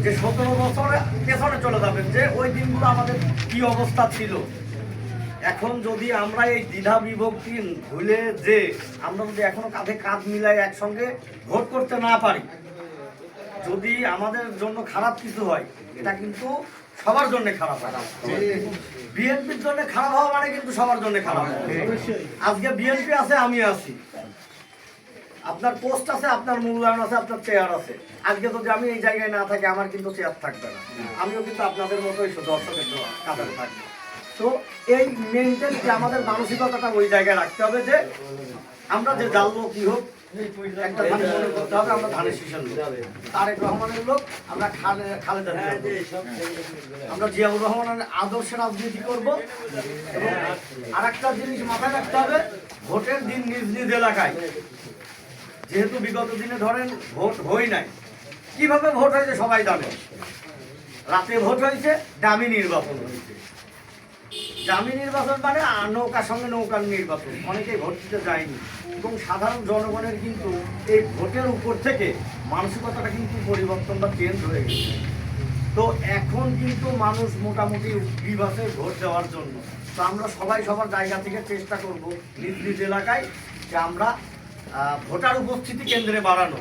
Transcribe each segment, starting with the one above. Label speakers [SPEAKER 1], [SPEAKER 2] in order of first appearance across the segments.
[SPEAKER 1] যে 17 বছরে পেছনে চলে যাবেন, যে ওই দিনগুলো আমাদের কি অবস্থা ছিল। এখন যদি আমরা এই দ্বিধা বিভক্তি ভুলে যে আমরা যদি এখনো কাঁধে কাঁধ মিলাই একসঙ্গে ভোট করতে না পারি, যদি আমাদের জন্য খারাপ কিছু হয়, এটা কিন্তু সবার জন্য খারাপ হয়। বিএনপির জন্য খারাপ হওয়া মানে কিন্তু সবার জন্য খারাপ। আজকে বিএনপি আছে, আমি আছি, আপনার পোস্ট আছে, আপনার মূল্যায়ন আছে, আপনার চেয়ার আছে। আজকে যদি আমি এই জায়গায় না থাকি, আমার কিন্তু চেয়ার থাকবে না, আমিও কিন্তু আপনাদের মতোই দর্শকের কাতারে থাকবো। তো এই মেন্টালিটি, আমাদের মানসিকতাটা ওই জায়গায় রাখতে হবে যে আমরা যে জানবো কি হোক, একটা ধান মনে করতে হবে আমরা ধানের শীষের লোক, তারেক রহমানের লোক, আমরা খালেদা জিয়ার লোক, আমরা জিয়াউর রহমানের আদর্শে রাজনীতি করব। এবং আর একটা জিনিস মাথায় রাখতে হবে, ভোটের দিন নিজ নিজ এলাকায়, যেহেতু বিগত দিনে ধরেন ভোট হয় নাই, কিভাবে ভোট হয়েছে সবাই জানে। রাতে ভোট হয়েছে, দামি নির্বাচন হয়েছে। দামি নির্বাচন মানে নৌকার সঙ্গে নৌকার নির্বাচন, অনেকেই ভোট দিতে যায়নি। এবং সাধারণ জনগণের কিন্তু এই ভোটের উপর থেকে মানসিকতাটা কিন্তু পরিবর্তন বা চেঞ্জ হয়ে গেছে। তো এখন কিন্তু মানুষ মোটামুটি বিভাসে ভোট দেওয়ার জন্য। তো আমরা সবাই সবার জায়গা থেকে চেষ্টা করব নিজ নিজ এলাকায় যে আমরা ভোটার উপস্থিতি কেন্দ্রে বাড়ানো।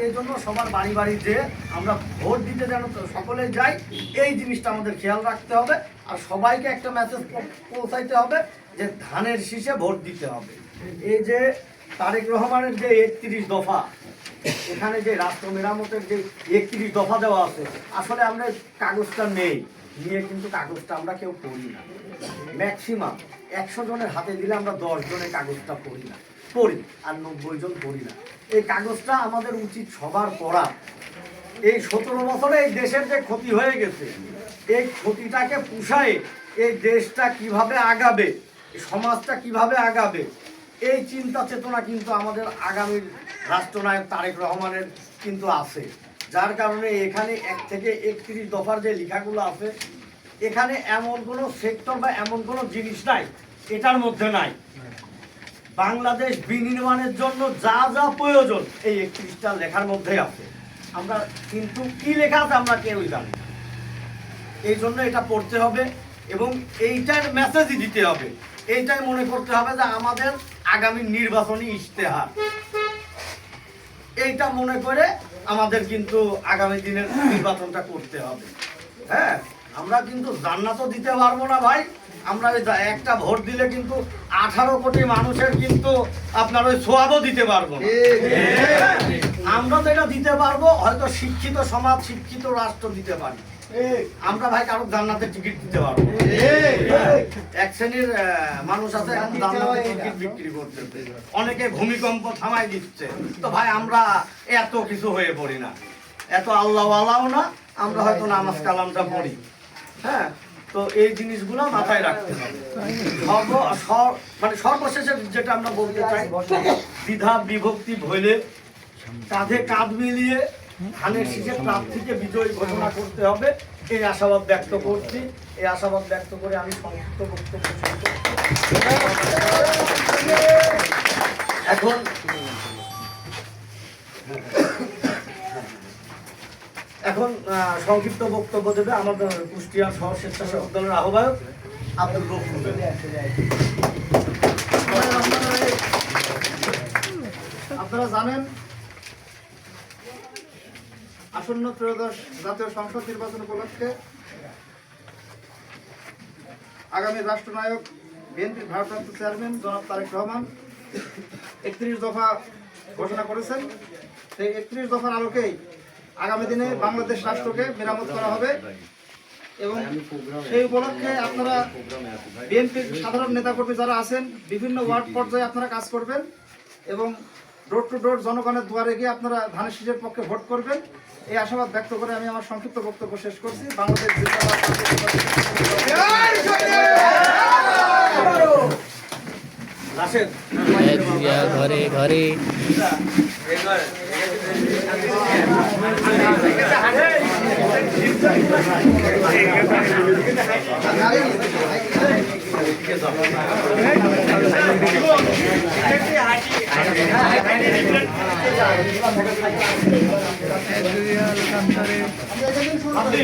[SPEAKER 1] এই জন্য সবার বাড়ি বাড়ি যে আমরা ভোট দিতে যেন সকলে যাই, এই জিনিসটা আমাদের খেয়াল রাখতে হবে। আর সবাইকে একটা মেসেজ পৌঁছাইতে হবে যে ধানের শীষে ভোট দিতে হবে। এই যে তারেক রহমানের যে 31 দফা, এখানে যে রাষ্ট্র মেরামতের যে 31 দফা দেওয়া আছে, আসলে আমরা কাগজটা নেই, নিয়ে কিন্তু কাগজটা আমরা কেউ পড়ি না। ম্যাক্সিমাম 100 জনের হাতে দিলে আমরা 10 জনের কাগজটা পড়ি না, পড়ি আর 90 জন পড়ি না। এই কাগজটা আমাদের উচিত সবার পড়া। এই 17 বছরে এই দেশের যে ক্ষতি হয়ে গেছে, এই ক্ষতিটাকে পুষায় এই দেশটা কিভাবে আগাবে, সমাজটা কিভাবে আগাবে, এই চিন্তা চেতনা কিন্তু আমাদের আগামীর রাষ্ট্রনায়ক তারেক রহমানের কিন্তু আছে। যার কারণে এখানে 1 থেকে 31 দফার যে লেখাগুলো আছে, এখানে এমন কোনো সেক্টর বা এমন কোনো জিনিস নাই এটার মধ্যে নাই। বাংলাদেশ বিনির্মাণের জন্য যা যা প্রয়োজন এই 31টা লেখার মধ্যে আছে। আমরা কিন্তু কি লেখা আছে আমরা কেউই জানি না। এই জন্য এটা পড়তে হবে এবং এইটার মেসেজই দিতে হবে। এইটাই মনে করতে হবে যে আমাদের আগামী নির্বাচনী ইশতেহার, এইটা মনে করে আমাদের কিন্তু আগামী দিনের নির্বাচনটা করতে হবে। হ্যাঁ, আমরা কিন্তু জান্নাতও দিতে পারবো না ভাই, আমরা একটা ভোট দিলে কিন্তু 18 কোটি মানুষের কিন্তু আপনার ওই সোয়াবও দিতে পারবো না। আমরা তো এটা দিতে পারবো হয়তো শিক্ষিত সমাজ, শিক্ষিত রাষ্ট্র দিতে পারি, আমরা ভাই কারো জান্নাতের টিকিট দিতে পারবো। এক শ্রেণীর মানুষ আছে এখন জান্নাতের টিকিট বিক্রি করতেছে, অনেকে ভূমিকম্প থামাই দিচ্ছে। তো ভাই আমরা এত কিছু হয়ে পড়ি না, এত আল্লাহ আল্লাহও না, আমরা হয়তো নামাজ কালামটা পড়ি। হ্যাঁ, তো এই জিনিসগুলো মাথায় রাখতে হবে। মানে সর্বশেষে যেটা আমরা বলতে চাই, দ্বিধা বিভক্তি ভইলে কাঁধে কাঁধ মিলিয়ে ধানের শীষের প্রার্থীকে বিজয়ী ঘোষণা করতে হবে, এই আশাবাদ ব্যক্ত করছি। এই আশাবাদ ব্যক্ত করে আমি সংক্ষিপ্ত বক্তব্য শেষ করছি। এখন সংক্ষিপ্ত বক্তব্য দেবে আমাদের কুষ্টিয়া শহর স্বেচ্ছাসেবক দলের আহ্বায়ক আব্দুল রফুক।
[SPEAKER 2] আপনারা জানেন আসন্ন ত্রয়োদশ জাতীয় সংসদ নির্বাচন উপলক্ষে আগামী রাষ্ট্রনায়ক বিএনপির ভারপ্রাপ্ত চেয়ারম্যান জনাব তারেক রহমান 31 দফা ঘোষণা করেছেন। সেই 31 দফার আলোকেই আগামী দিনে বাংলাদেশ রাষ্ট্রকে মেরামত করা হবে এবং সেই উপলক্ষে আপনারা বিএনপির সাধারণ নেতাকর্মী যারা আছেন বিভিন্ন ওয়ার্ড পর্যায়ে আপনারা কাজ করবেন এবং ডোর টু ডোর জনগণের দুয়ারে গিয়ে আপনারা ধানের শীষের পক্ষে ভোট করবেন। এই আশাবাদ ব্যক্ত করে আমি আমার সংক্ষিপ্ত বক্তব্য শেষ করছি। বাংলাদেশ
[SPEAKER 3] ঘরে ঘরে
[SPEAKER 4] Adriel Cantare
[SPEAKER 2] দেখে দিন শুরু করি।